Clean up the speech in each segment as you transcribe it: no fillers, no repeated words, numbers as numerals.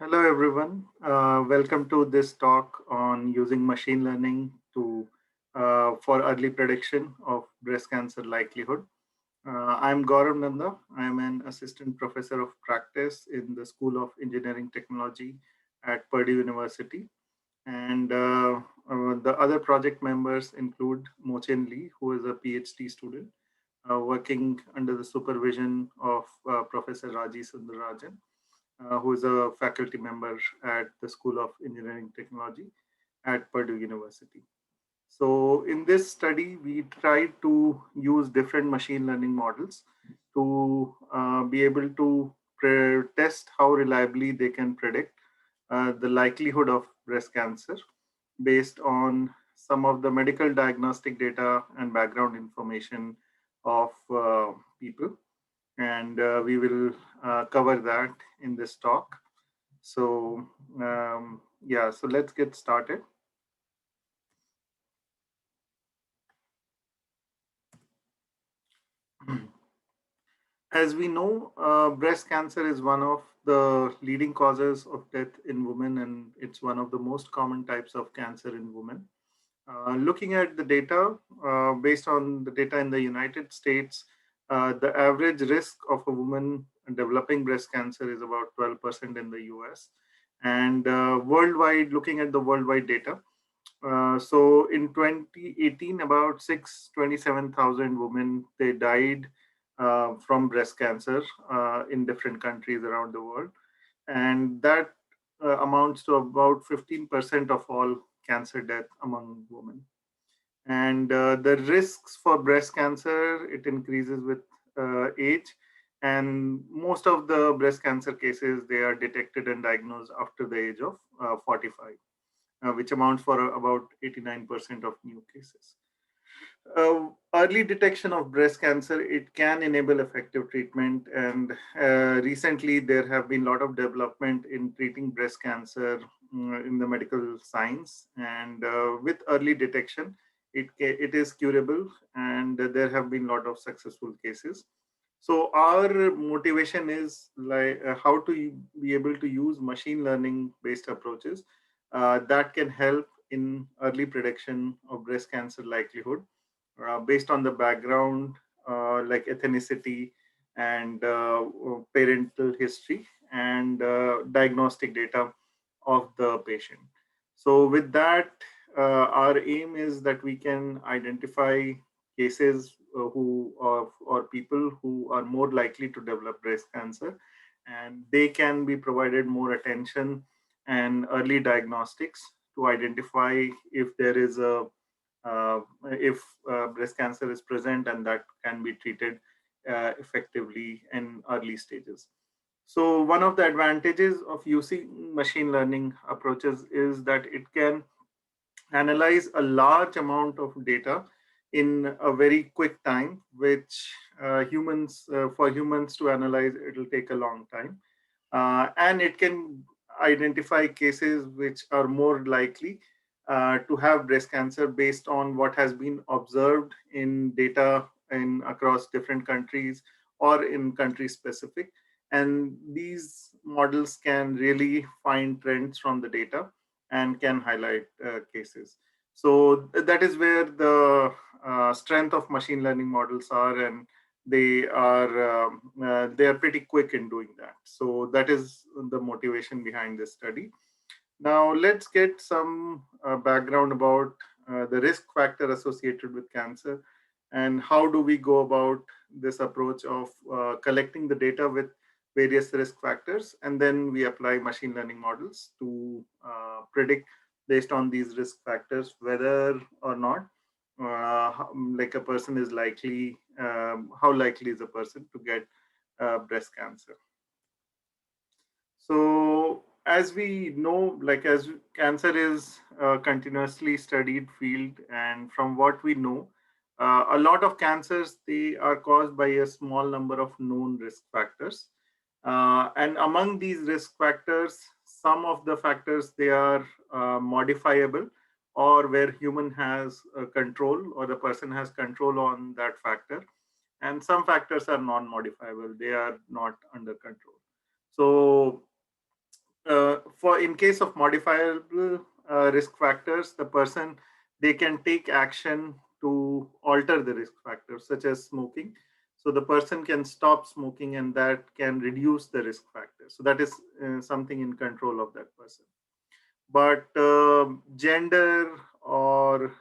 Hello, everyone. Welcome to this talk on using machine learning for early prediction of breast cancer likelihood. I'm Gaurav Nanda. I'm an assistant professor of practice in the School of Engineering Technology at Purdue University. And the other project members include Mochen Lee, who is a PhD student working under the supervision of Professor Raji Sundarajan, who is a faculty member at the School of Engineering Technology at Purdue University. So in this study, we tried to use different machine learning models to be able to test how reliably they can predict the likelihood of breast cancer based on some of the medical diagnostic data and background information of people. And we will cover that in this talk. So let's get started. As we know, breast cancer is one of the leading causes of death in women, and it's one of the most common types of cancer in women. Looking at the data, based on the data in the United States, the average risk of a woman developing breast cancer is about 12% in the US. And worldwide, looking at the worldwide data, so in 2018, about 627,000 women, they died from breast cancer in different countries around the world. And that amounts to about 15% of all cancer death among women. And the risks for breast cancer, it increases with age. And most of the breast cancer cases, they are detected and diagnosed after the age of 45, which amounts for about 89% of new cases. Early detection of breast cancer, it can enable effective treatment. And recently, there have been a lot of development in treating breast cancer in the medical science. And with early detection, it is curable, and there have been a lot of successful cases. So our motivation is like how to be able to use machine learning based approaches that can help in early prediction of breast cancer likelihood based on the background, like ethnicity and parental history and diagnostic data of the patient. So with that, our aim is that we can identify cases or people who are more likely to develop breast cancer, and they can be provided more attention and early diagnostics to identify if there is a if breast cancer is present, and that can be treated effectively in early stages. So one of the advantages of using machine learning approaches is that it can analyze a large amount of data in a very quick time, which for humans to analyze, it'll take a long time. And it can identify cases which are more likely to have breast cancer based on what has been observed in data in across different countries or in country specific. And these models can really find trends from the data and can highlight cases. So that is where the strength of machine learning models are, and they are pretty quick in doing that. So that is the motivation behind this study. Now let's get some background about the risk factor associated with cancer, and how do we go about this approach of collecting the data with various risk factors, and then we apply machine learning models to predict based on these risk factors whether or not like a person is likely, how likely is a person to get breast cancer. So as we know, like as cancer is a continuously studied field, and from what we know, a lot of cancers, they are caused by a small number of known risk factors. And among these risk factors, some of the factors, they are modifiable, or where human has control, or the person has control on that factor. And some factors are non-modifiable, they are not under control. So for in case of modifiable risk factors, the person, they can take action to alter the risk factors, such as smoking. So the person can stop smoking, and that can reduce the risk factor. So that is something in control of that person. But gender, or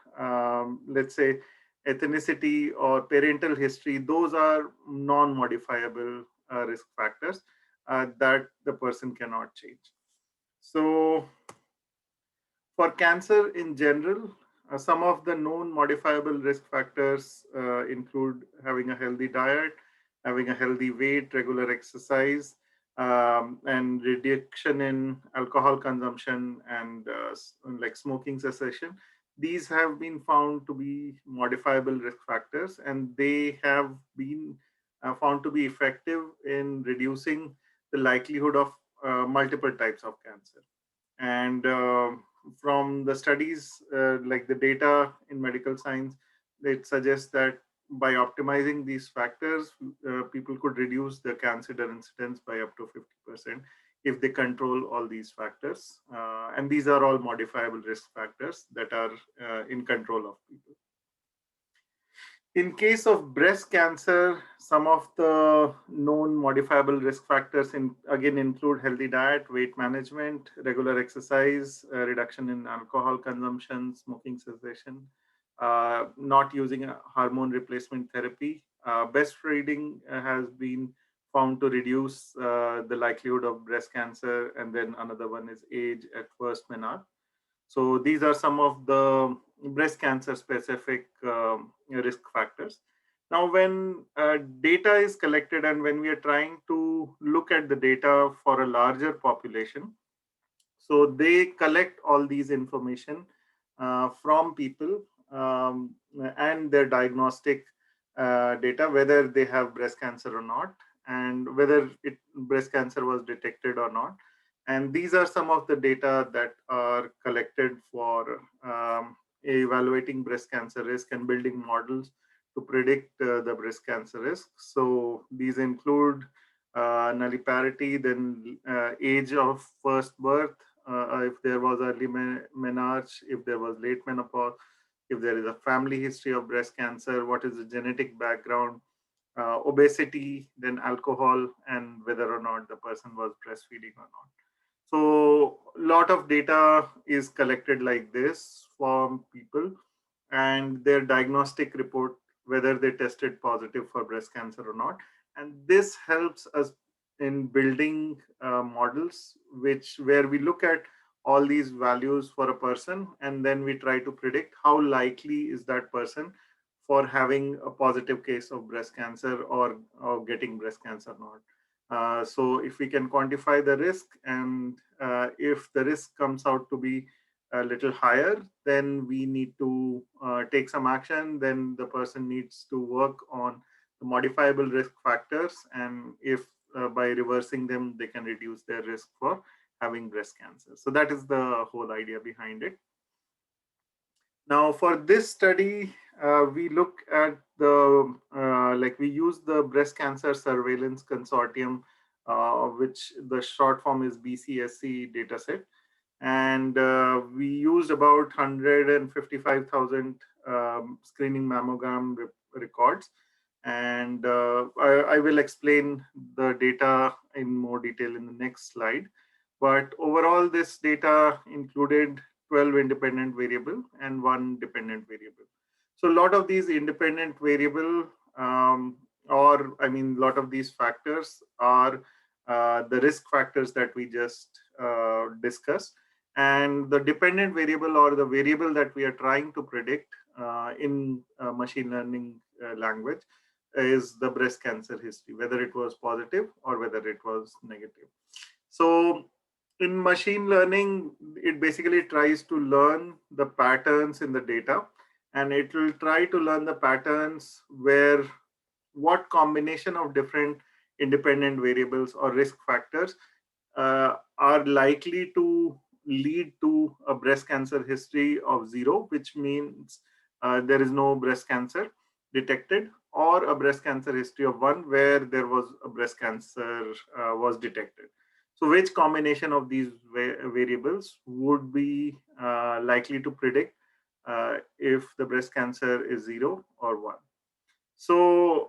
let's say ethnicity or parental history, those are non-modifiable risk factors that the person cannot change. So for cancer in general, some of the known modifiable risk factors include having a healthy diet, having a healthy weight, regular exercise, and reduction in alcohol consumption, and like smoking cessation. These have been found to be modifiable risk factors, and they have been found to be effective in reducing the likelihood of multiple types of cancer. And from the studies, like the data in medical science, it suggests that by optimizing these factors, people could reduce the cancer incidence by up to 50% if they control all these factors. And these are all modifiable risk factors that are in control of people. In case of breast cancer, some of the known modifiable risk factors again include healthy diet, weight management, regular exercise, reduction in alcohol consumption, smoking cessation, not using a hormone replacement therapy. Breastfeeding has been found to reduce the likelihood of breast cancer, and then another one is age at first menarche. So these are some of the breast cancer specific risk factors. Now, when data is collected and when we are trying to look at the data for a larger population, so they collect all these information from people, and their diagnostic data, whether they have breast cancer or not, and whether breast cancer was detected or not. And these are some of the data that are collected for evaluating breast cancer risk and building models to predict the breast cancer risk. So these include nulliparity, then age of first birth, if there was early menarche, if there was late menopause, if there is a family history of breast cancer, what is the genetic background, obesity, then alcohol, and whether or not the person was breastfeeding or not. So a lot of data is collected like this from people and their diagnostic report, whether they tested positive for breast cancer or not. And this helps us in building models where we look at all these values for a person, and then we try to predict how likely is that person for having a positive case of breast cancer, or getting breast cancer or not. So if we can quantify the risk, and if the risk comes out to be a little higher, then we need to take some action. Then the person needs to work on the modifiable risk factors, and if by reversing them, they can reduce their risk for having breast cancer. So that is the whole idea behind it. Now, for this study, we look at we use the Breast Cancer Surveillance Consortium, which the short form is BCSC dataset. And we used about 155,000 screening mammogram records. And I will explain the data in more detail in the next slide. But overall, this data included 12 independent variable and one dependent variable. So a lot of these independent variable, or I mean, a lot of these factors are the risk factors that we just discussed. And the dependent variable, or the variable that we are trying to predict in machine learning language, is the breast cancer history, whether it was positive or whether it was negative. So in machine learning, it basically tries to learn the patterns in the data, and it will try to learn the patterns where what combination of different independent variables or risk factors are likely to lead to a breast cancer history of 0, which means there is no breast cancer detected, or a breast cancer history of 1, where there was a breast cancer was detected. So which combination of these variables would be likely to predict if the breast cancer is 0 or 1? So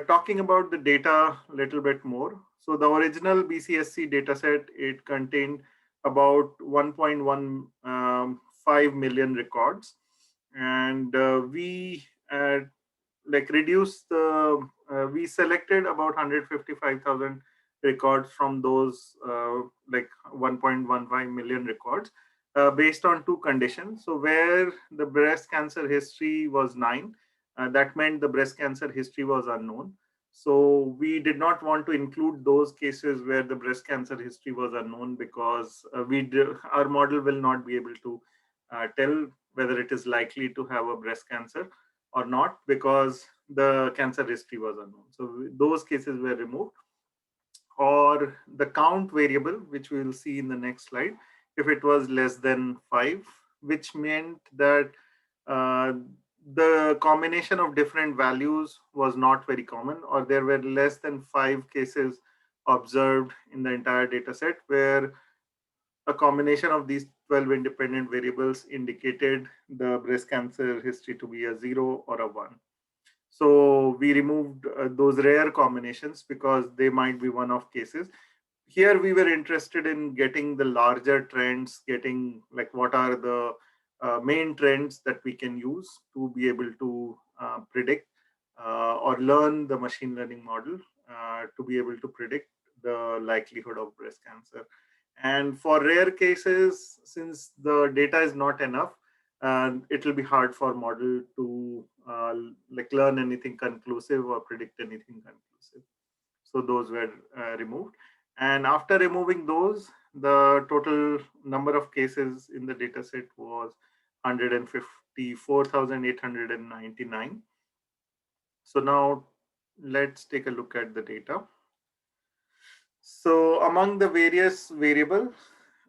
talking about the data a little bit more. So the original BCSC dataset, it contained about 1.15 million records. And we like reduced the, we selected about 155,000 records from those like 1.15 million records based on two conditions. So where the breast cancer history was 9, that meant the breast cancer history was unknown. So we did not want to include those cases where the breast cancer history was unknown, because our model will not be able to tell whether it is likely to have a breast cancer or not, because the cancer history was unknown. So those cases were removed. Or the count variable, which we will see in the next slide, if it was less than 5, which meant that uh, the combination of different values was not very common, or there were less than 5 cases observed in the entire data set where a combination of these 12 independent variables indicated the breast cancer history to be a 0 or a 1. So we removed those rare combinations because they might be one-off cases. Here we were interested in getting the larger trends, getting like what are the main trends that we can use to be able to predict or learn the machine learning model to be able to predict the likelihood of breast cancer. And for rare cases, since the data is not enough, it will be hard for model to like learn anything conclusive or predict anything conclusive. So those were removed. And after removing those, the total number of cases in the dataset was 154,899. So now let's take a look at the data. So among the various variables,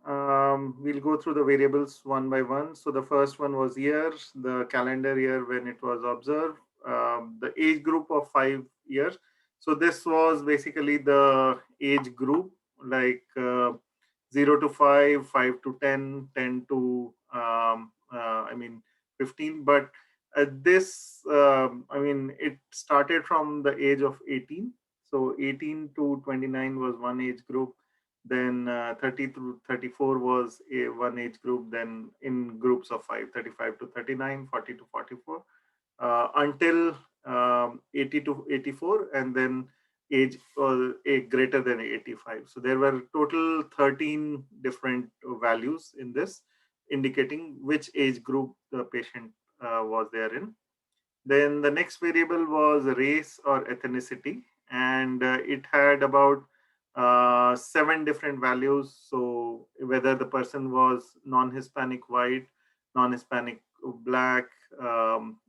we'll go through the variables one by one. So the first one was year, the calendar year when it was observed, the age group of 5 years. So this was basically the age group, like 0 to 5, 5 to 10, 10 to, 15. But it started from the age of 18. So 18 to 29 was one age group. Then 30 to 34 was one age group. Then in groups of 5, 35 to 39, 40 to 44, until 80 to 84, and then age greater than 85. So there were total 13 different values in this, indicating which age group the patient was there in. Then the next variable was race or ethnicity, and it had about 7 different values. So whether the person was non-Hispanic white, non-Hispanic black,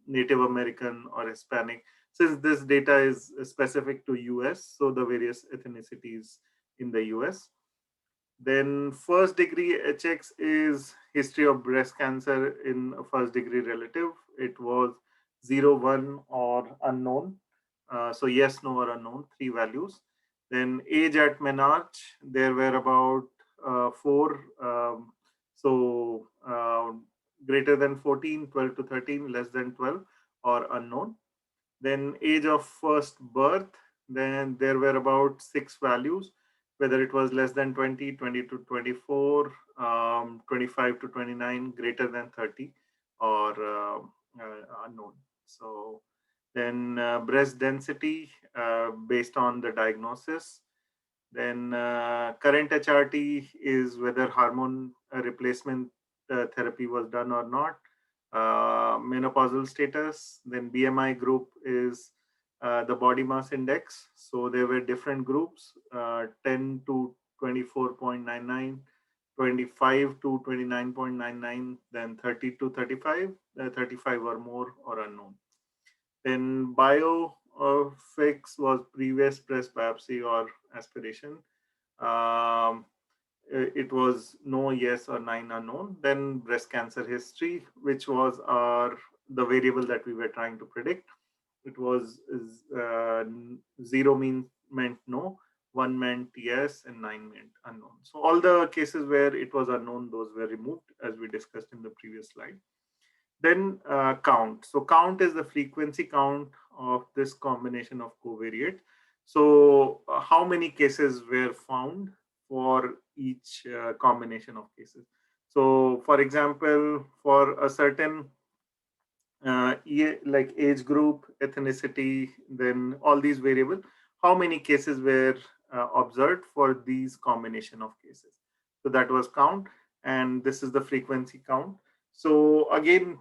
Native American, or Hispanic. Since this data is specific to US, so the various ethnicities in the US. Then first degree HX is history of breast cancer in a first degree relative. It was 0, 1, or unknown. So yes, no, or unknown, 3 values. Then age at menarche, there were about 4. So greater than 14, 12 to 13, less than 12, or unknown. Then age of first birth, then there were about 6 values, whether it was less than 20, 20 to 24, 25 to 29, greater than 30, or unknown. So then breast density based on the diagnosis. Then current HRT is whether hormone replacement therapy was done or not. Menopausal status. Then BMI group is the body mass index. So there were different groups, 10 to 24.99, 25 to 29.99, then 30 to 35, 35 or more, or unknown. Then bio fix was previous breast biopsy or aspiration. Um, it was no, yes, or 9 unknown. Then breast cancer history, which was the variable that we were trying to predict. It was 0 meant no, 1 meant yes, and 9 meant unknown. So all the cases where it was unknown, those were removed, as we discussed in the previous slide. Then count. So count is the frequency count of this combination of covariate. So how many cases were found for each combination of cases? So for example, for a certain like age group, ethnicity, then all these variables, how many cases were observed for these combination of cases? So that was count, and this is the frequency count. So again,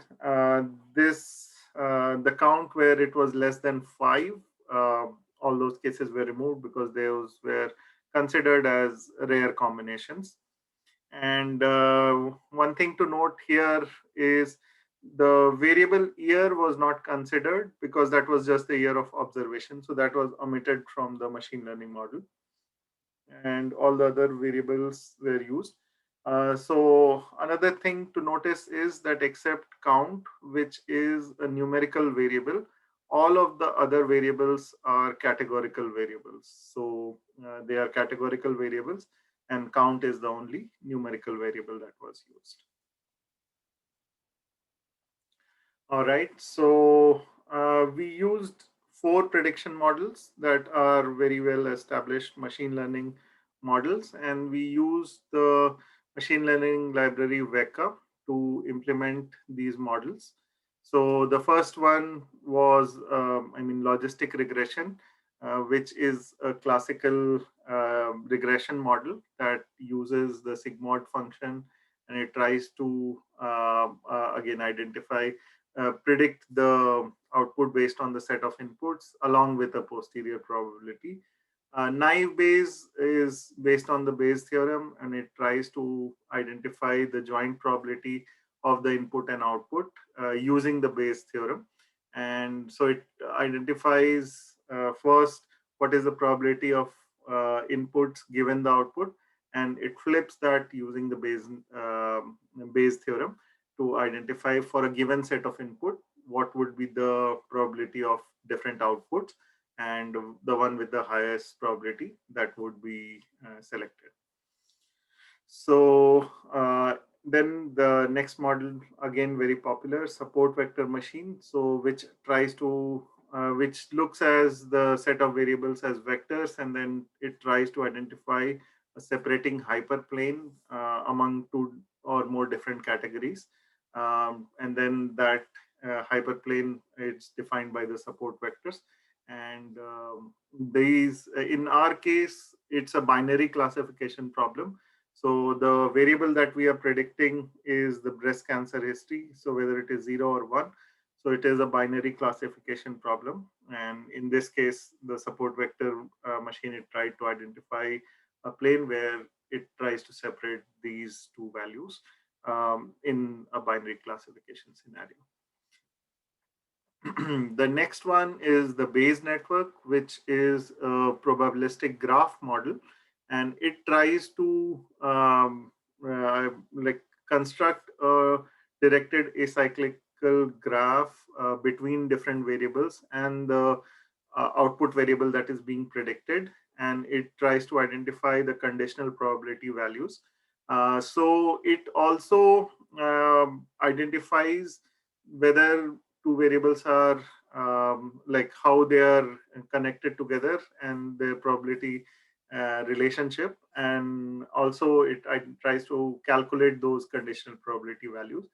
this the count where it was less than 5, uh, all those cases were removed because those were considered as rare combinations. And one thing to note here is the variable year was not considered because that was just the year of observation. So that was omitted from the machine learning model, and all the other variables were used. So another thing to notice is that except count, which is a numerical variable, all of the other variables are categorical variables. So they are categorical variables, and count is the only numerical variable that was used. All right, so we used 4 prediction models that are very well established machine learning models, and we used the machine learning library Weka to implement these models. So the first one was, logistic regression, which is a classical regression model that uses the sigmoid function, and it tries to again identify predict the output based on the set of inputs along with a posterior probability. Naive Bayes is based on the Bayes theorem, and it tries to identify the joint probability of the input and output using the Bayes theorem. And so it identifies first what is the probability of inputs given the output, and it flips that using the Bayes theorem to identify for a given set of input what would be the probability of different outputs, and the one with the highest probability that would be selected. So then the next model, again very popular, support vector machine, so which tries to which looks as the set of variables as vectors, and then it tries to identify a separating hyperplane among 2 or more different categories, and then that hyperplane is defined by the support vectors. And these in our case it's a binary classification problem. So the variable that we are predicting is the breast cancer history. So whether it is 0 or 1. So it is a binary classification problem. And in this case, the support vector machine, it tried to identify a plane where it tries to separate these 2 values in a binary classification scenario. The next one is the Bayes network, which is a probabilistic graph model, and it tries to like construct a directed acyclical graph between different variables and the output variable that is being predicted, and it tries to identify the conditional probability values. So it also identifies whether 2 variables are like how they are connected together and their probability relationship, and also it tries to calculate those conditional probability values,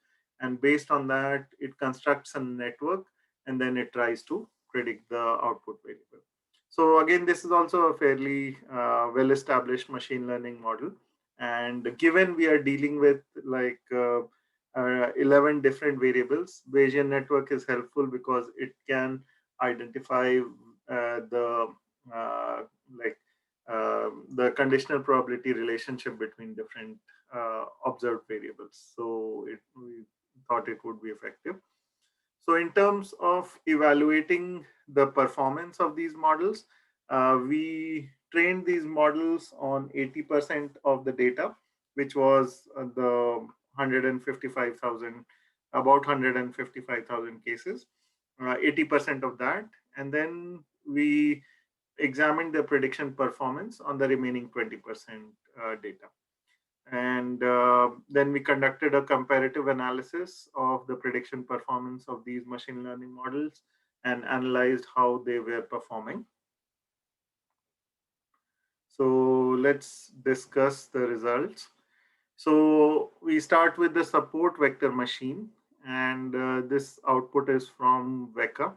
and based on that it constructs a network, and then it tries to predict the output variable. So again, this is also a fairly well established machine learning model, and given we are dealing with like 11 different variables, Bayesian network is helpful because it can identify the uh, like the conditional probability relationship between different observed variables. So we thought it would be effective. So in terms of evaluating the performance of these models, we trained these models on 80% of the data, which was the 155,000, about 155,000 cases, 80% of that. And then we examined the prediction performance on the remaining 20% data. And then we conducted a comparative analysis of the prediction performance of these machine learning models and analyzed how they were performing. So let's discuss the results. So we start with the support vector machine, and this output is from Vecca.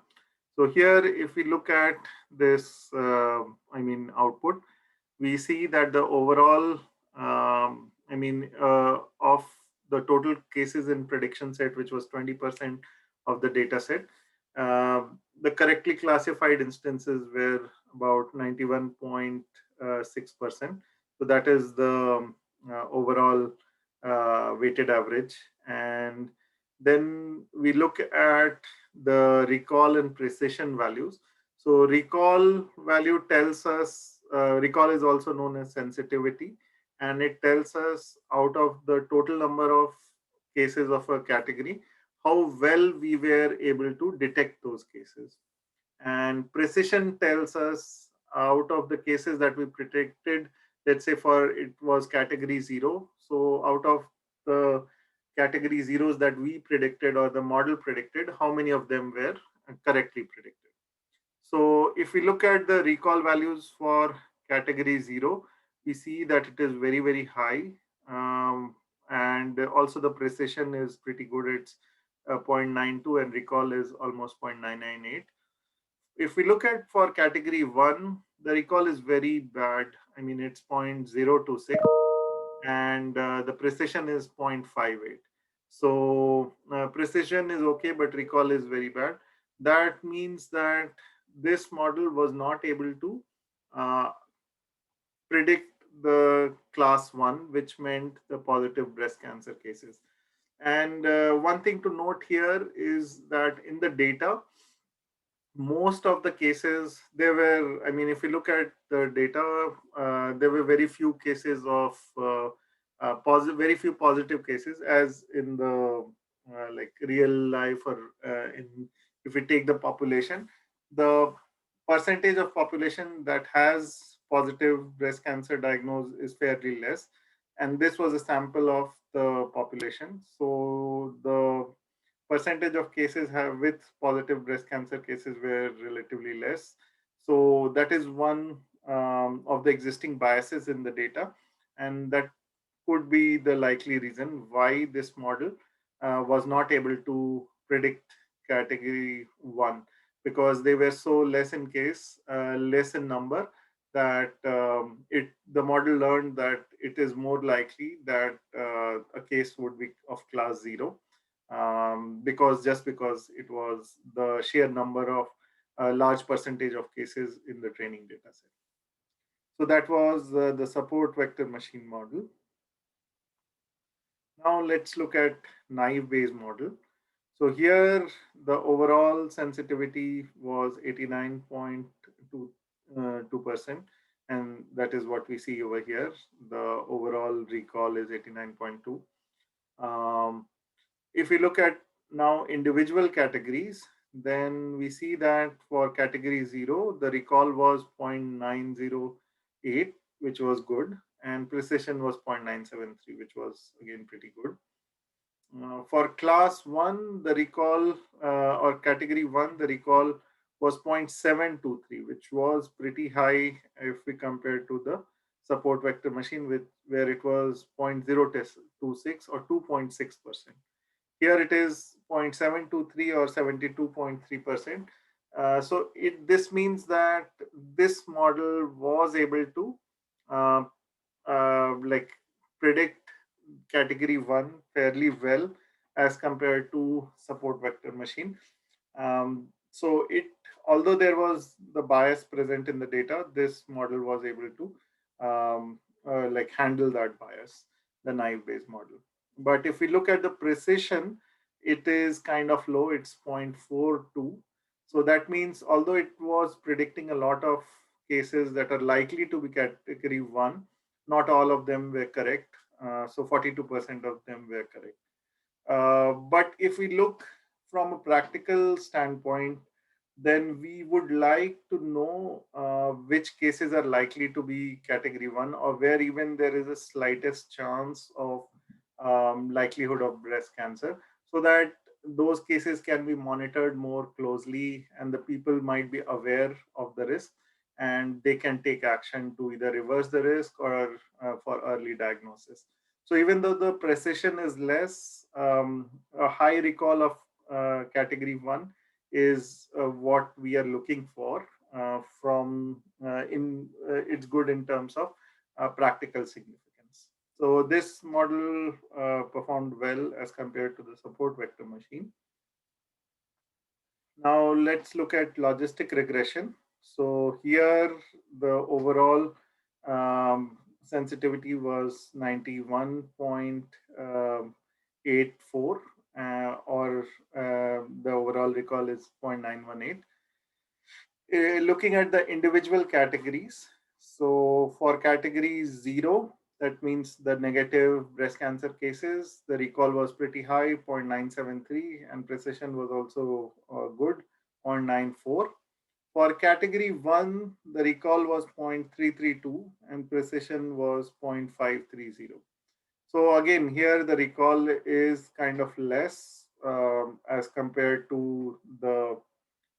So here, if we look at this, output, we see that the overall, of the total cases in prediction set, which was 20% of the data set, the correctly classified instances were about 91.6%. So that is the overall weighted average. And then we look at the recall and precision values. So recall value tells us, recall is also known as sensitivity, and it tells us out of the total number of cases of a category, how well we were able to detect those cases. And precision tells us out of the cases that we predicted, let's say for it was category 0. So out of the category zeros that we predicted or the model predicted, how many of them were correctly predicted. So if we look at the recall values for category 0, we see that it is very, very high. And also the precision is pretty good. It's 0.92 and recall is almost 0.998. If we look at for category 1, the recall is very bad. I mean, it's 0.026 and the precision is 0.58. So precision is okay, but recall is very bad. That means that this model was not able to uh, predict the class 1, which meant the positive breast cancer cases. And one thing to note here is that in the data, most of the cases there were, I mean, if you look at the data, there were very few cases of positive, very few positive cases, as in the like real life, or in, if we take the population, the percentage of population that has positive breast cancer diagnosis is fairly less, and this was a sample of the population. So the percentage of cases have with positive breast cancer cases were relatively less. So that is one of the existing biases in the data, and that could be the likely reason why this model was not able to predict category 1, because they were so less in case, less in number, that the model learned that it is more likely that a case would be of class 0, because it was the sheer number of a large percentage of cases in the training data set. So that was the support vector machine model. Now let's look at naive Bayes model. So here the overall sensitivity was 89.2%, and that is what we see over here. The overall recall is 89.2. If we look at now individual categories, then we see that for category 0, the recall was 0.908, which was good, and precision was 0.973, which was again pretty good. For class 1, the recall, or category 1, the recall was 0.723, which was pretty high if we compare to the support vector machine, with where it was 0.026 or 2.6%. Here it is 0.723 or 72.3%. So this means that this model was able to uh, like predict category 1 fairly well as compared to support vector machine. So although there was the bias present in the data, this model was able to like handle that bias, the naive Bayes model. But if we look at the precision, it is kind of low, it's 0.42. So that means although it was predicting a lot of cases that are likely to be category 1, not all of them were correct. So 42% of them were correct. But if we look from a practical standpoint, then we would like to know which cases are likely to be category 1, or where even there is a slightest chance of likelihood of breast cancer, so that those cases can be monitored more closely and the people might be aware of the risk, and they can take action to either reverse the risk or for early diagnosis. So even though the precision is less, a high recall of category 1 is what we are looking for from in it's good in terms of practical significance. So this model performed well as compared to the support vector machine. Now let's look at logistic regression. So here the overall sensitivity was 91.84, or the overall recall is 0.918. Looking at the individual categories, so for category 0, that means the negative breast cancer cases, the recall was pretty high, 0.973, and precision was also good, 0.94. For category 1, the recall was 0.332 and precision was 0.530. So again, here the recall is kind of less as compared to the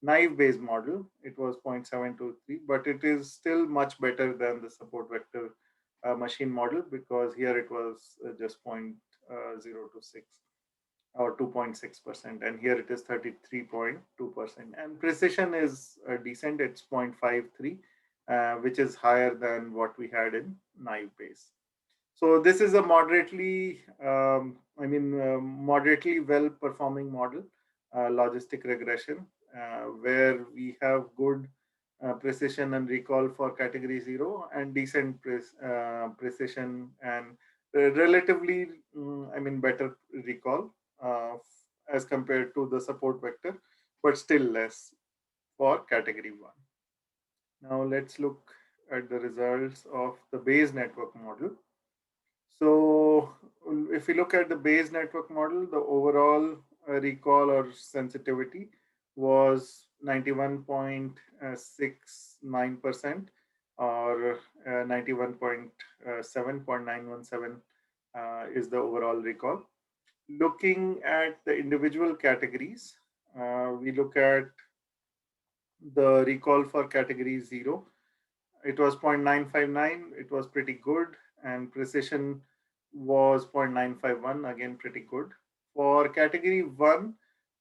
naive based model. It was 0.723, but it is still much better than the support vector machine model, because here it was just 0.026 or 2.6%, and here it is 33.2%. And precision is decent, it's 0.53, which is higher than what we had in naive base. So this is a moderately well performing model, logistic regression, where we have good precision and recall for category 0 and decent precision and relatively, better recall as compared to the support vector, but still less for category 1. Now let's look at the results of the Bayes network model. So if we look at the Bayes network model, the overall recall or sensitivity was 91.69%, or 91.7.917 is the overall recall. Looking at the individual categories, we look at the recall for category 0. It was 0.959. It was pretty good, and precision was 0.951, again pretty good. For category 1,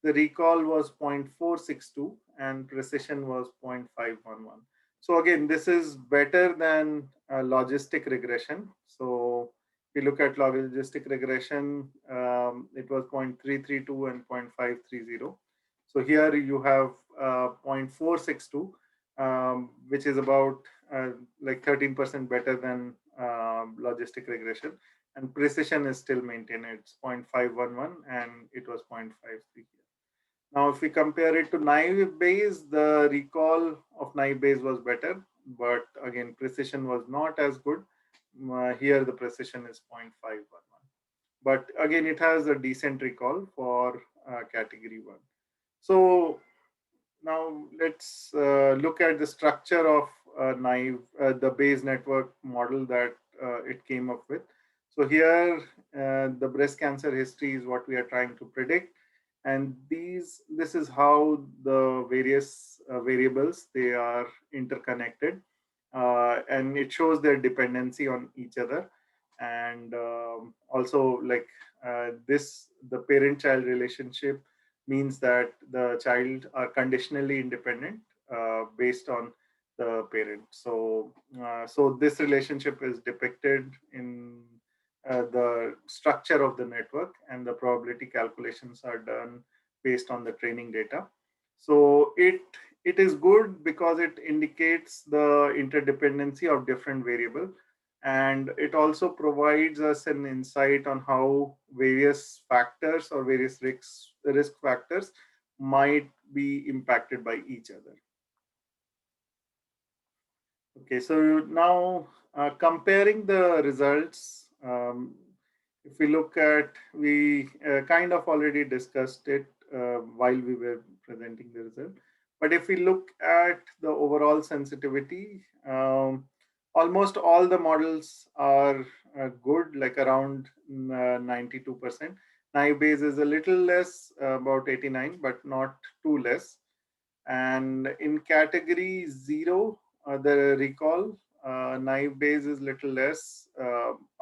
the recall was 0.462 and precision was 0.511. So again, this is better than logistic regression. So if you look at logistic regression, it was 0.332 and 0.530. So here you have 0.462, which is about like 13% better than logistic regression, and precision is still maintained. It's 0.511 and it was 0.53 here. Now, if we compare it to naive Bayes, the recall of naive Bayes was better, but again, precision was not as good. Here, the precision is 0.511. But again, it has a decent recall for category 1. So now let's look at the structure of the Bayes network model that it came up with. So here, the breast cancer history is what we are trying to predict, and this is how the various variables, they are interconnected, and it shows their dependency on each other, and also like the parent-child relationship means that the child are conditionally independent based on the parent. So this relationship is depicted in the structure of the network, and the probability calculations are done based on the training data. So it is good because it indicates the interdependency of different variables, and it also provides us an insight on how various factors or various risk factors might be impacted by each other. Okay, so now comparing the results, if we look at, we kind of already discussed it while we were presenting the result, But if we look at the overall sensitivity, almost all the models are good, like around 92%. Naive Bayes is a little less, about 89, but not too less. And in category 0, the recall, naive Bayes is little less.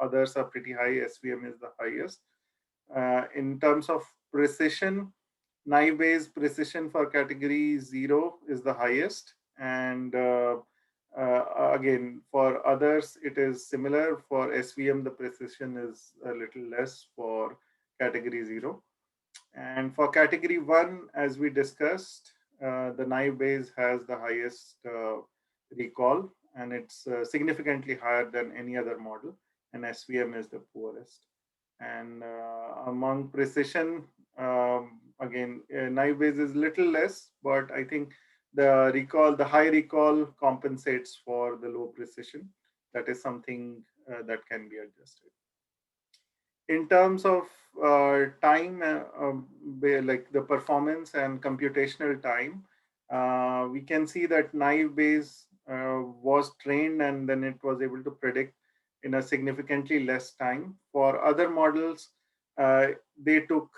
Others are pretty high. SVM is the highest. In terms of precision, naive Bayes precision for category 0 is the highest. And again, for others, it is similar. For SVM, the precision is a little less for category 0. And for category 1, as we discussed, the naive Bayes has the highest recall, and it's significantly higher than any other model, and SVM is the poorest. And among precision, again, naive Bayes is little less, but I think the high recall compensates for the low precision. That is something that can be adjusted. In terms of time, like the performance and computational time, we can see that naive Bayes was trained and then it was able to predict in a significantly less time. For other models, they took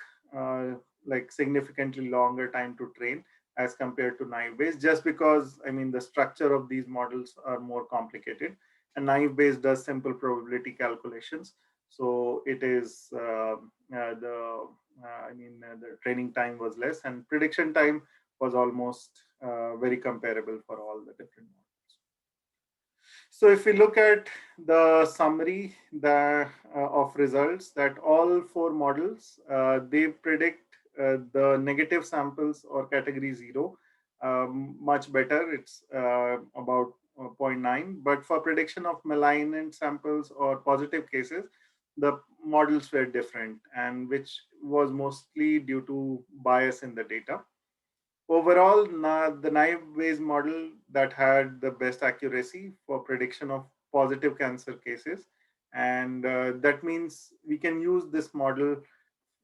like significantly longer time to train as compared to naive Bayes, just because, I mean, the structure of these models are more complicated, and naive Bayes does simple probability calculations. So it is the training time was less, and prediction time was almost very comparable for all the different models. So if we look at the summary of results, that all 4 models, they predict the negative samples or category 0 much better. It's about 0.9. But for prediction of malignant samples or positive cases, the models were different, and which was mostly due to bias in the data. Overall, the naive Bayes model that had the best accuracy for prediction of positive cancer cases. And that means we can use this model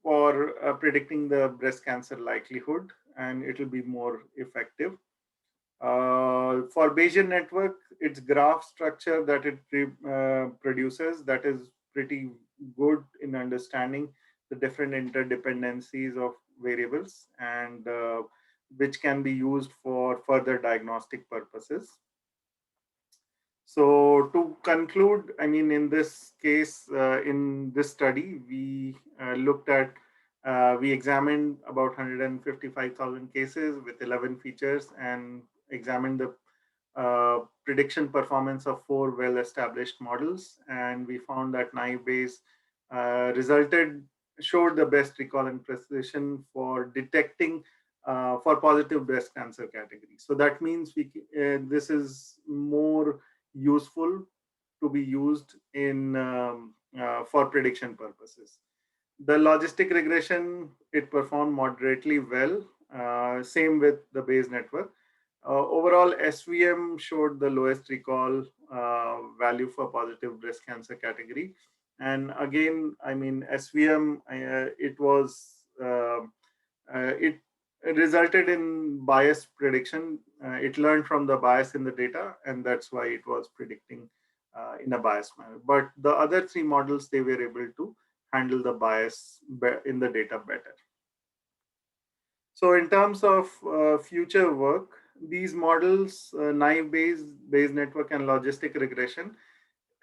for predicting the breast cancer likelihood, and it will be more effective. For Bayesian network, its graph structure that it produces, that is pretty good in understanding the different interdependencies of variables, and which can be used for further diagnostic purposes. So to conclude, I mean, in this case, in this study, we we examined about 155,000 cases with 11 features and examined the prediction performance of 4 well-established models. And we found that naive Bayes showed the best recall and precision for detecting for positive breast cancer category. So that means this is more useful to be used in for prediction purposes. The logistic regression, it performed moderately well. Same with the Bayes network. Overall, SVM showed the lowest recall value for positive breast cancer category. And again, I mean, SVM, it resulted in bias prediction. It learned from the bias in the data, and that's why it was predicting in a biased manner. But the other 3 models, they were able to handle the bias in the data better. So in terms of future work, these models, naive Bayes network and logistic regression,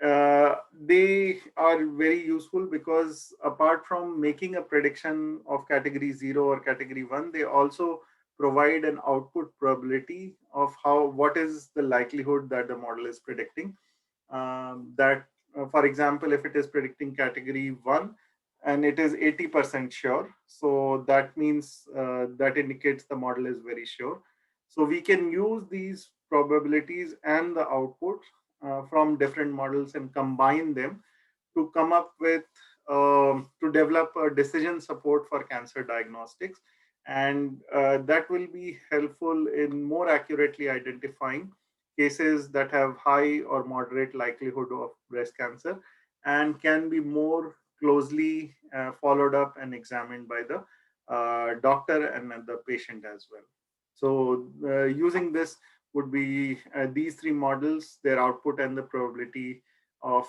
they are very useful because apart from making a prediction of category 0 or category 1, they also provide an output probability of what is the likelihood that the model is predicting. For example, if it is predicting category 1 and it is 80% sure, so that means that indicates the model is very sure. So we can use these probabilities and the output from different models and combine them to come up with to develop a decision support for cancer diagnostics, and that will be helpful in more accurately identifying cases that have high or moderate likelihood of breast cancer and can be more closely followed up and examined by the doctor and the patient as well. So using this would be these three models, their output and the probability of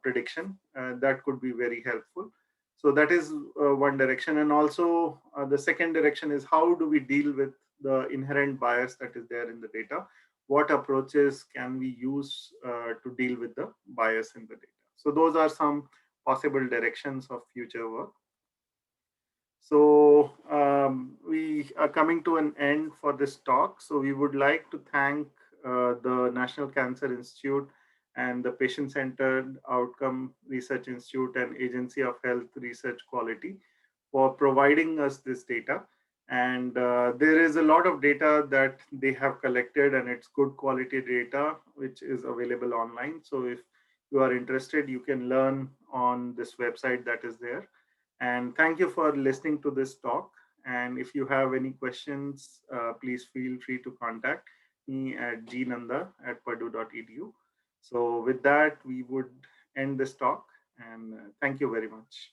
prediction. That could be very helpful. So that is one direction. And also the second direction is how do we deal with the inherent bias that is there in the data? What approaches can we use to deal with the bias in the data? So those are some possible directions of future work. So we are coming to an end for this talk. So we would like to thank the National Cancer Institute and the Patient Centered Outcome Research Institute and Agency of Health Research Quality for providing us this data. And there is a lot of data that they have collected, and it's good quality data, which is available online. So if you are interested, you can learn on this website that is there. And thank you for listening to this talk. And if you have any questions, please feel free to contact me at gnanda@purdue.edu. So with that, we would end this talk. And thank you very much.